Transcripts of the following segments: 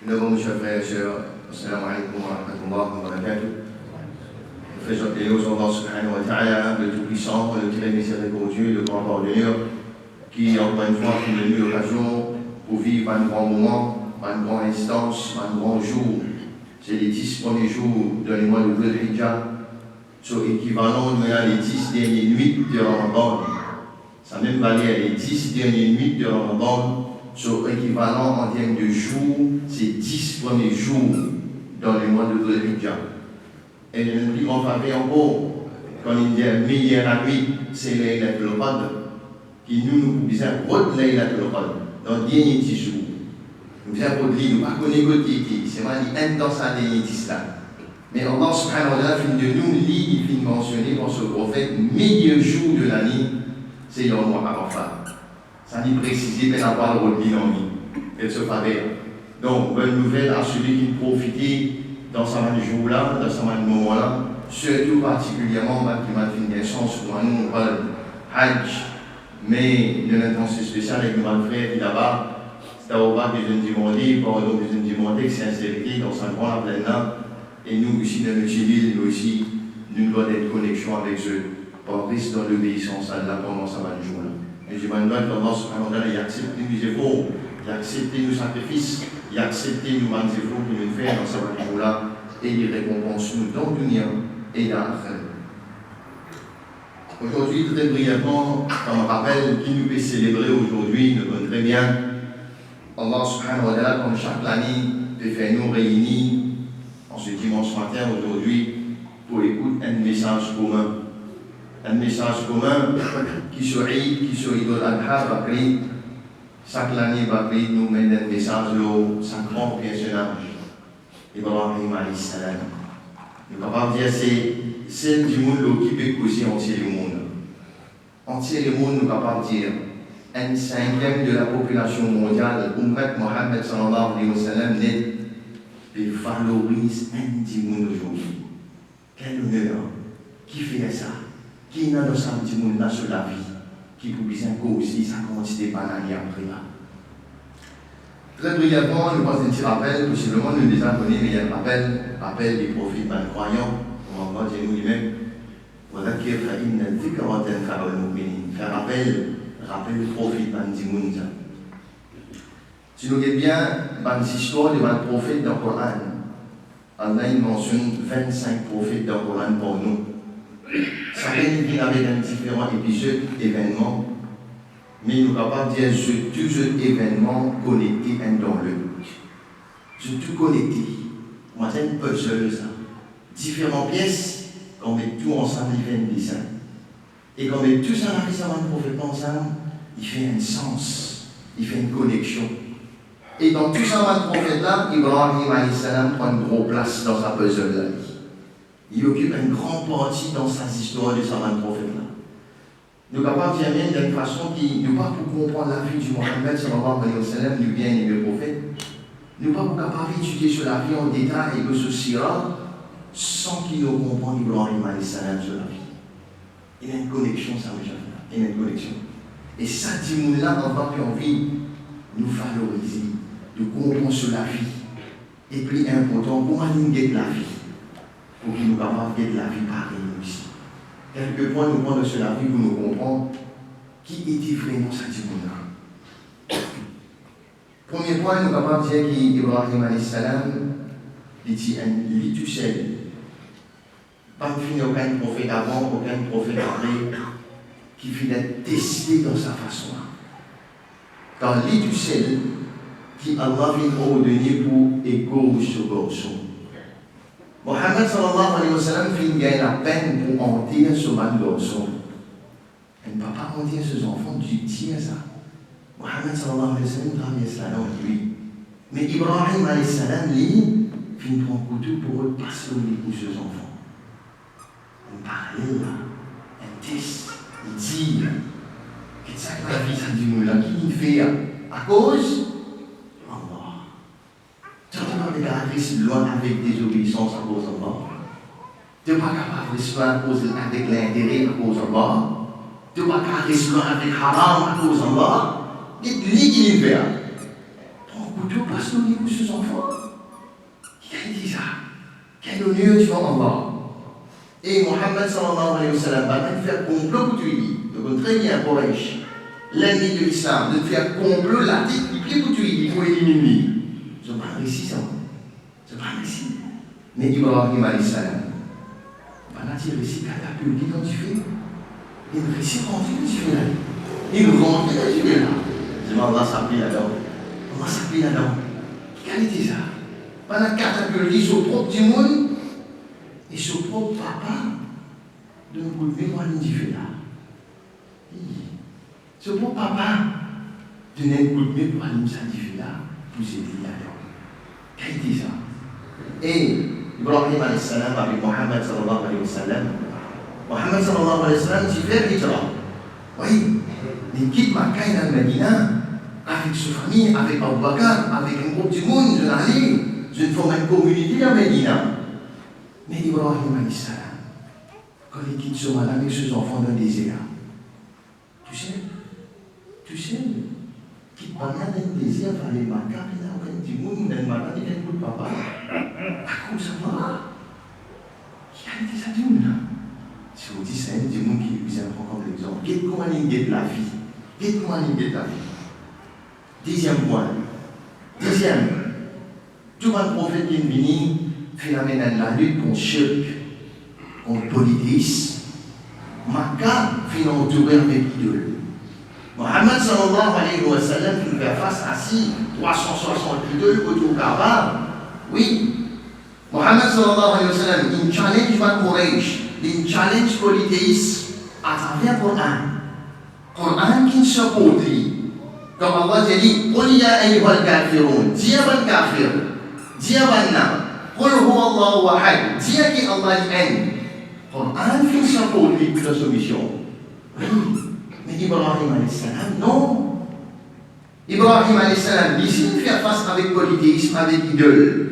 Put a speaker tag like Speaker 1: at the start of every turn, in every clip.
Speaker 1: Nous avons, chers frères et sœurs, assalamu alaikum wa rahmatullahi wa barakatuh. Nous faisons appel aux Allah subhanahu wa ta'ala, le Tout-Puissant, le très miséricordieux, le grand pardonneur, qui, encore une fois, nous donne l'occasion pour vivre un grand moment, un grand instance, un grand jour. C'est les 10 premiers jours dans les mois de Dhul Hijjah, sont équivalents à les 10 dernières nuits de Ramadan. Ça même valait les 10 dernières nuits de Ramadan, sont équivalents en termes de jours, ces 10 premiers jours dans les mois de Dhul Hijjah. Et le plus grand faveur encore, quand il dit meilleure nuit, c'est Laylatul Qadr, qui nous disons votre Laylatul Qadr, dans les derniers 10 jours. Nous avons dit, nous ne connaissons pas côté, c'est mal dit, dans sa dernière 10 là. Mais Allah subhanahu wa ta'ala fin de nous, il fin mentionner par ce prophète, meilleur jour de l'année, c'est le mois Arafat. Ça dit préciser, mais n'a pas le rôle de ce faveur. Donc, bonne nouvelle à celui qui profitait dans ce jour-là, dans ce moment-là, surtout particulièrement, qui m'a fait une chance pour nous, on parle Hajj, mais de l'intention spéciale avec mon frère qui là-bas. C'est au bas que je me demandais, pardon, que je me demandais que c'est insécurité dans un grand plaine là. Et nous aussi, dans notre civil, nous aussi, nous devons être en connexion avec eux, par risque dans l'obéissance à Allah pendant ce jour-là. Et je demande que Allah subhanahu wa ta'ala, il accepte nos efforts, il accepte nos sacrifices, il accepte nos efforts que nous faisons dans ce jour-là, et il récompense nous dans le dunya et dans l'affaire. Aujourd'hui, très brièvement, comme rappel, qui nous peut célébrer aujourd'hui, nous connaît très bien. Allah subhanahu wa ta'ala, comme chaque année, peut faire nous réunir en ce dimanche matin aujourd'hui pour écouter un message commun. Un message commun qui sur Idul Adha Bakri, chaque année Bakri nous mène un message de sa grand personnage, Ibrahim alayhi salam. Nous ne pouvons pas dire c'est celle du monde qui peut causer entier le monde. Entier le monde, nous ne pouvons pas dire. Un cinquième de la population mondiale, Ummat Mohammed sallallahu alayhi wa sallam, et valorise un dimoun aujourd'hui. Quel honneur! Qui fait ça? Qui n'a dans sa dimoun là sur la vie? Qui peut bien causer sa quantité de bananes après là? Très brièvement, nous passons un petit rappel, possiblement nous déjà connaissons, mais il y a un rappel des prophètes dans le croyant. On va dire nous lui-même. Voilà qui est fait une différente faire rappel le prophète dans le dimoun. Si nous regardons bien l'histoire de le prophète dans le Coran, Allah mentionne 25 prophètes dans le Coran pour nous. Ça vient avec un différent épisode, événement, mais nous ne pouvons pas dire que tous ces événements connectés un dans l'autre. C'est tout connecté. Moi, c'est un puzzle, ça. Différentes pièces, qu'on met tout ensemble, il fait un dessin. Et quand on met tout ça dans le prophète ensemble, il fait un sens, il fait une connexion. Et dans tout ça, le prophète-là, Ibrahim alayhi salam prend une grosse place dans sa puzzle-là. Il occupe une grande partie dans sa histoire de ce prophète-là. Nous ne pouvons pas dire même d'une façon qui, nous pas pour comprendre la vie du Mohammed sallallahu alayhi wa sallam, du bien-aimé prophète. Nous ne pouvons pas étudier sur la vie en détail et de ce sira sans qu'il nous comprenne Ibrahim alayhi salam sur la vie. Il y a une connexion, ça, mes chers frères. Il y a une connexion. Et ça, dis-moi-là, on va plus envie de nous valoriser, de comprendre sur la vie. Et puis, important, comment nous guetter la vie? Pour qu'il nous capables de guetter la vie pareil aussi. Quelques points nous prendre sur la vie pour nous comprendre qui était vraiment ça, dis-moi-là. Premier point, nous sommes capables de dire qu'Ibrahim alayhi salam, il dit un tout seul. Pas finir aucun prophète avant, aucun prophète après, qui finit testé dans sa façon. Dans lui tout seul, qui Allah vient ordonner pour égo ce garçon. Mohammed sallallahu alayhi wa sallam finit gagner la peine pour hanter ce garçon. Il ne peut pas hanter ses enfants du tiers ça. Mohammed sallallahu alayhi wa sallam travaille cela dans lui. Mais Ibrahim alayhi salam, lui, finit prendre un couteau pour repasser au lit pour ses enfants. Un parallèle, un test, il dit que ça la vie, ça dit nous là, qui il fait à cause Allah. Tu n'as pas de caractéristiques loin avec désobéissance à cause d'Allah. Tu n'es pas capable de se faire avec l'intérêt à cause d'Allah. Tu n'es pas capable de se faire avec haram à cause d'Allah. Et lui qui il fait. couteau passe au niveau de ses enfants. Qui a dit ça? Quel honneur devant Allah. Et Mohammed sallallahu alayhi wa sallam va faire complot pour tuer. Donc très bien, Quraysh, l'ennemi de l'islam, de faire complot la tête du pied pour tuer, il faut éliminer. Je n'ai pas réussi ça. Je n'ai pas réussi. Mais Ibrahim alayhi salam, pendant qu'il réussit catapulte, quand tu fais, il réussit rentrer quand tu fais là. Il rentre quand tu fais là. Je dis, Allah s'appuie là-dedans. Allah s'appuie là-dedans. Quelle était ça? Pendant catapulte, son propre monde et son propre papa de nous couper pour aller là. Son propre papa de nous couper pour aller là. Vous aider là-dedans. Quelle était ça? Et Ibrahim alayhi salam avec Mohammed sallallahu alayhi wa sallam. Mohammed sallallahu alayhi wa sallam dit faire l'Hijra. Oui, il quitte Makkah et Al-Medina avec sa famille, avec Abu Bakr, avec un groupe du monde, je n'allais, je forme une communauté à Medina. Mais Ibrahim alayhi salam, quand il quitte son mal avec ses enfants dans le désert, tu sais, quitte Makkah dans le désert, il fallait Makkah, il y a un petit monde dans le Makkah, il y a un coup de papa. Comme ça va? Qui a été ça du monde? Si vous dites, c'est un du monde qui vous apprend comme l'exemple. Qu'est-ce comment il guette la vie? Qu'est-ce comment il guette la vie? Deuxième point. Tout le prophète qui est venu fait la lutte contre le shirk, contre le polythéisme. Makkah fait l'entourer avec l'idole. Mohammed sallallahu alayhi wa sallam qui fait face à 360 idoles autour du Kaaba. Oui. Mohammed sallallahu alayhi wa sallam, il challenge ma Quraysh, il challenge polythéisme à travers le Coran. Coran qui se produit. Comme Allah dit, قُلْ يَا أَيُّهَا الْكَافِرُونَ, dis à ban kafir, dis à ban nam, قُلْ هُوَ اللَّهُ أَحَدٌ, dis à qui Allah aime. Coran qui se produit pour la solution. Oui, mais Ibrahim alayhi salam, non. Ibrahim alayhi salam, ici, il fait face avec polythéisme, avec idole.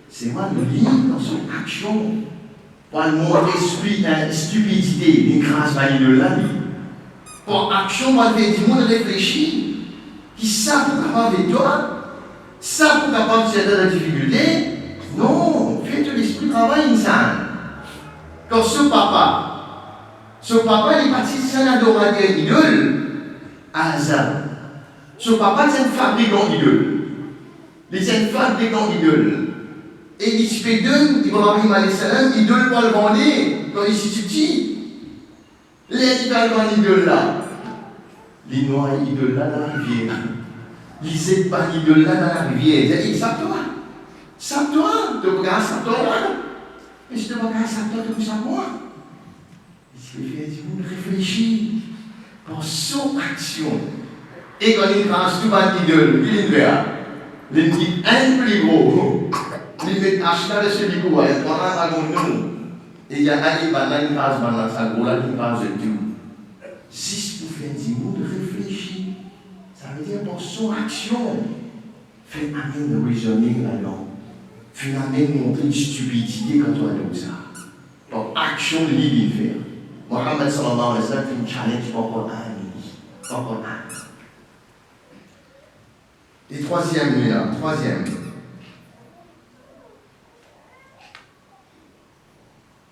Speaker 1: C'est moi le lire dans son action pour le montrer stupidité, une grâce à l'idole-là. Pour action, moi, le fait du monde réfléchir. Qui savent pour capable avec toi, savent pour capable de faire de la difficulté. Non, fais tout l'esprit travail insane. Quand ce papa, il est parti de un adorateur idole, à hasard. Ce papa, c'est un fabricant d'idole. Il est un fabricant d'idole. Et il se fait deux, Ibrahim alayhi salam, idole pour le vendre quand il est petit. Les Italiens idole là. Les noirs idoles là dans la rivière. Les épans idoles là dans la rivière. Ils disent, sape-toi. Tu peux pas sape-toi. Mais si tu peux pas sape-toi, tu peux sape-moi. Il se fait dire, réfléchis pour son action. Et quand il tranche tout bas d'idole, il est là. Il dit un plus gros. Il met acheter de celui qui va être pendant la journée. Et il y a un qui va dans une case, dans sa gros là, qui va se dire. Si vous faites du monde réfléchir, ça veut dire pour son action, fait amener le raisonning là-dedans, fait amener montrer une stupidité quand on a dit ça. Pour action, il faire. Mohammed sallallahu alayhi wa sallam fait une challenge pour Coran. Et troisième.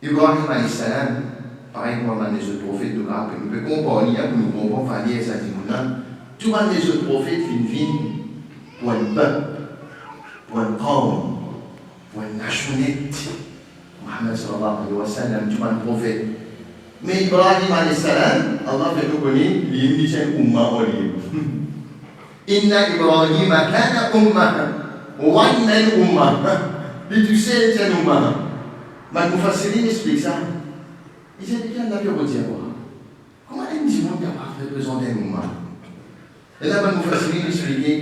Speaker 1: Ibrahim alayhi salam, pareil comme les autres prophètes de Grâce, nous pouvons comparer, nous pouvons faire ça tous les autres prophètes viennent pour un peuple, pour un qawm, pour une nationalité. Mohammed sallallahu alayhi wa sallam, tous les prophètes. Mais Ibrahim alayhi salam, Allah fait nous connaître, il est un umma en libre. Inna Ibrahim kana umma, wa inna umma. Et tu sais, c'est un umma. Mais nous facilitons explique ça. Il dit qu'il y a un avion dire comment un monde capable de besoin d'un umma? Et là, nous facilitons expliquer.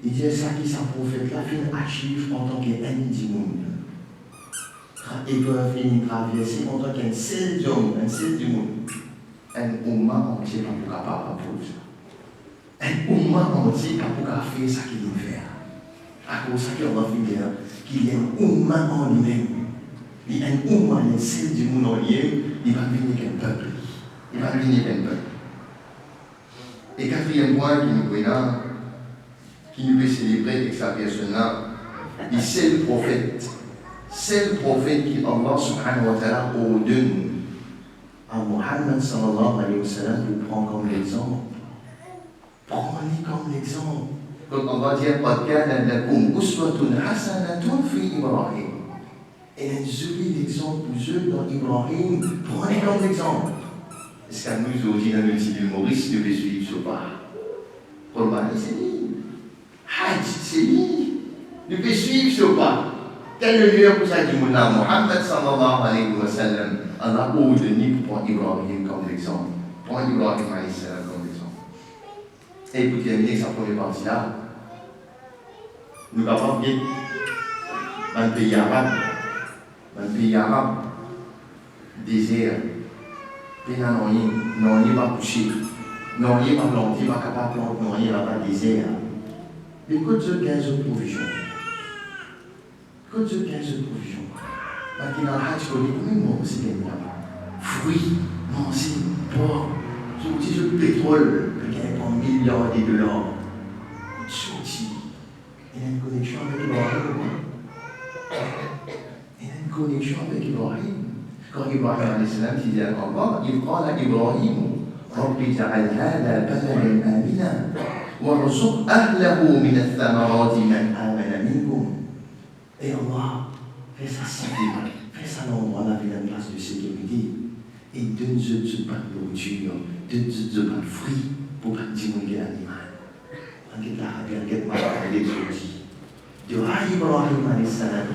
Speaker 1: Il dit ça qui s'en prophète là, fait une archive en tant qu'un monde. Et doit finir traverser en tant qu'un seul homme, un seul du monde. Un umma entier pas capable de faire ça. Un umma entier pas capable de faire ça qu'il veut faire. À cause de ça qu'on va finir, qu'il y a un umma en lui-même. Il y a un umma, un seul du monde en lui-même, il va venir qu'un peuple. Et quatrième point qui nous est là, qui nous peut célébrer avec sa personne-là. Et c'est le prophète. C'est le prophète qui Allah subhanahu wa ta'ala ordonne à Muhammad sallallahu alayhi wa sallam pour prendre comme l'exemple. Prenez comme l'exemple. Quand Allah dit قَدْ كَانَ لَكُمْ أُسْوَةٌ حَسَنَةٌ فِي إِبْرَاهِيمَ. Et un joli exemple pour eux dans Ibrahim. Prenez comme exemple. Est-ce qu'à nous aujourd'hui, dans notre île Maurice, nous devons suivre ce pas? Qurban, c'est lui. Hajj, c'est lui. Nous devons suivre ce pas. Quel est le meilleur pour ça du Moulin Muhammad sallallahu alayhi wa sallam? Allah a ordonné pour prendre Ibrahim comme exemple. Prendre Ibrahim alayhi salam comme exemple. Et pour terminer sa première partie-là, nous ne pouvons pas dire dans le pays arabe, désert, il n'y a pas couché, non, il n'y a pas planté, il n'y a pas planté, non, il n'y a pas désert. Mais quand tu as 15 provisions, maintenant, tu connais même aussi des fruits, manger, porc, sorti le pétrole, qui est en milliards de dollars. Sorti, il y a une connexion avec Ibrahim. Quand Ibrahim alayhi salam disait à Allah, il qala Ibrahim, Rabbi ja'al hadha baladan amina, warzuq ahlahu min ath-thamarati man amana minkum. Et Allah, fais ça simple, fais ça l'endroit là avec une place de sécurité. Et donne-nous pas de nourriture, donne-nous pas de fruits pour pas diminuer l'animal. On est là, on est mal avec les outils. Dieu Ibrahim alayhi salam,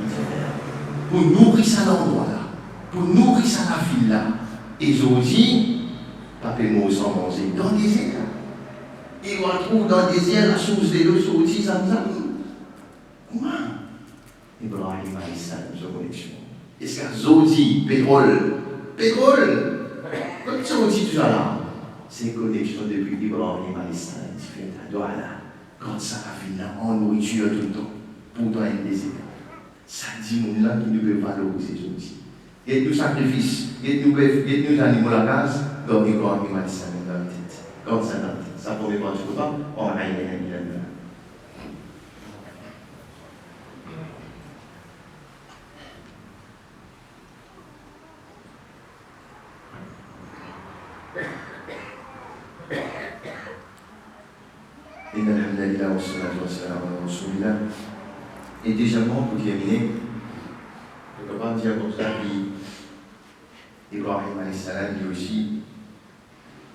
Speaker 1: pour nourrir ça l'endroit là, pour nourrir ça la ville là. Et aujourd'hui, papa et moi sans manger dans le désert. Et on trouve dans le désert la source de l'eau sortie, ça nous a dit. Comment? Ibrahim alayhi salam, sa connexion. Est-ce que Zodi, pétrole, comme Zodi tout ça là, c'est une connexion depuis Ibrahim alayhi salam, qui fait la doigt là, quand ça la ville là, en nourriture tout le temps, pourtant il désert. Ça dit mon là qui ne peut pas valoriser Zodi. Et tout sacrifice, et nous animaux la case, comme Ibrahim alayhi salam dans la tête. Comme ça dans la tête. Ça ne pouvait pas, tu ne peux pas, on va y aller. Et déjà, pour terminer, je ne peux pas dire comme ça, Ibrahim alayhi salam dit aussi,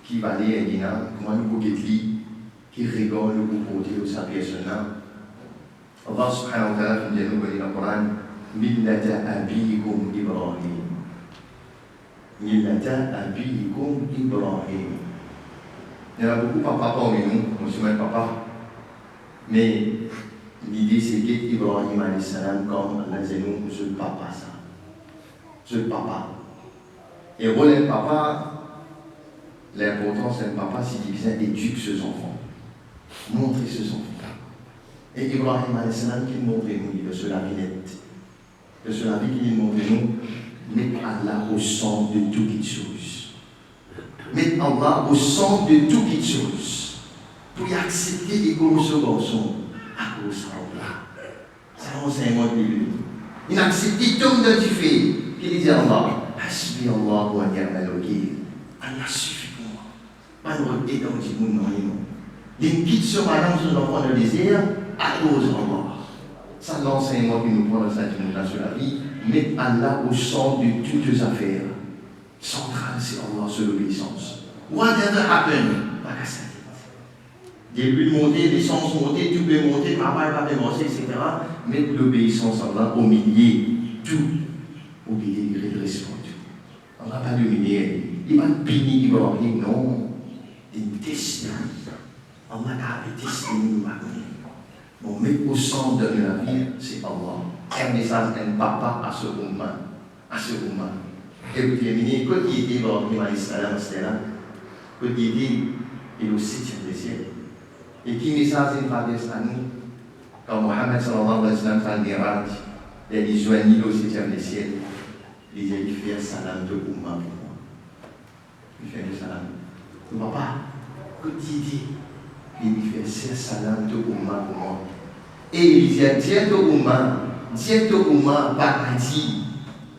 Speaker 1: qui va aller à Dina, comment nous pouvons qui rigole, nous pouvons porter au sa personne-là. Allah subhanahu wa ta'ala nous dit dans le Coran, Millata abiyikum Ibrahim. Millata abiyikum Ibrahim. Il y en a beaucoup par papa parmi nous, monsieur même papa. Mais l'idée c'est qu'Ibrahim alayhi salam, comme Allah dit nous, je le papa ça. Je le papa. Et rôle le papa, l'important c'est le papa, c'est qu'il vient éduquer ses enfants. Montrer ses enfants. Et Ibrahim alayhi salam qui montre nous de cela vinette. De cela qui montre nous, mettre Allah au centre de toute chose. Mettre Allah au centre de toute chose. Pour y accepter les gros garçons à cause de Allah. Ça c'est un mot de lui. Il a accepté tout de tu fais. Qu'il dit Allah, Hasbi Allah wa ni'mal wakil. Allah suffit pour moi. Pas de regret dans le monde non. Il quitte ce madame sur l'enfant de désir à cause d'Allah. Ça l'enseignement qui nous prend dans cette dimension sur la vie. Mettre Allah au centre de toutes les affaires. Central, c'est Allah sur l'obéissance. Whatever happen, pas qu'à ça. Début de monter, l'essence monter, tout peut monter, papa va avancer, etc. Mettre l'obéissance à Allah au milieu, tout. Oublier les redressements. On ne va pas l'humilier. Il va punir Ibrahim, non. Il teste. Allah a testé nous. Bon, mais au centre de la vie, c'est Allah. Un message, un papa à ce moment. À ce moment. Et vous terminez, quand il était Ibrahim alayhi salam, c'était là. Quand il était, il est au 7e siècle. Et qui message il traverse à nous? Quand Mohammed sallallahu alayhi wa sallam fait le mirage, il a dit joignez au 7e siècle. Il a dit faire salam de Oumma pour moi. Il fait le salam. Le papa, quand il dit, il lui fait c'est salam to Oumma pour moi. Et il dit tiens to Oumma, paradis,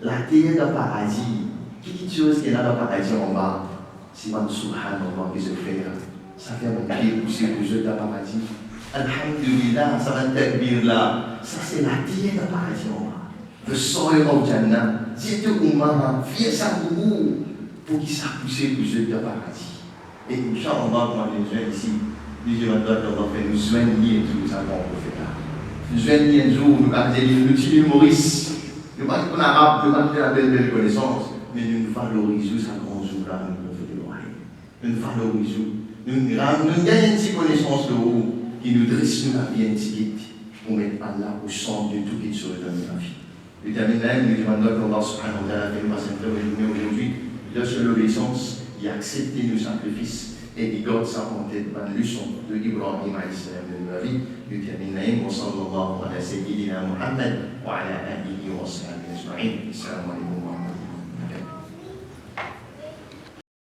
Speaker 1: la terre de paradis. Quelque chose qui est là dans le paradis en bas, c'est un subhanallah qui se fait. Ça fait un pied pousser pour jeter dans le paradis. Alhamdulillah, ça va takbir là. Ça c'est la terre de paradis en bas. The soil of Jannah. Tiens to Oumma, fais ça pour qu'il s'est poussé pour jeter dans le paradis. Et Inch'Allah, moi je viens ici. Dieu va faire nous soigner et tout ça qu'on peut faire là. Nous soigner un jour, nous avons dit l'outil Maurice. Nous ne parlons pas en arabe, nous ne parlons pas de belle connaissance, mais nous valorisons ça grand jour là, nous pouvons faire de l'oreille. Nous valorisons. Nous gagnons une petite connaissance de haut qui nous dresse nous la vie antique pour mettre Allah au centre de tout ce qui se dans notre vie. Et termine là, nous demandons qu'Allah subhanahu wa ta'ala fait nous passer une très bonne journée aujourd'hui. De seule obéissance, il a accepté nos sacrifices. Et il garde ça en tête dans la leçon de Ibrahim de la vie. Nous terminons. Wa sallallahu ala sayyidina Muhammad wa ala alihi wa sahbihi ajma'in. Assalamu alaikum.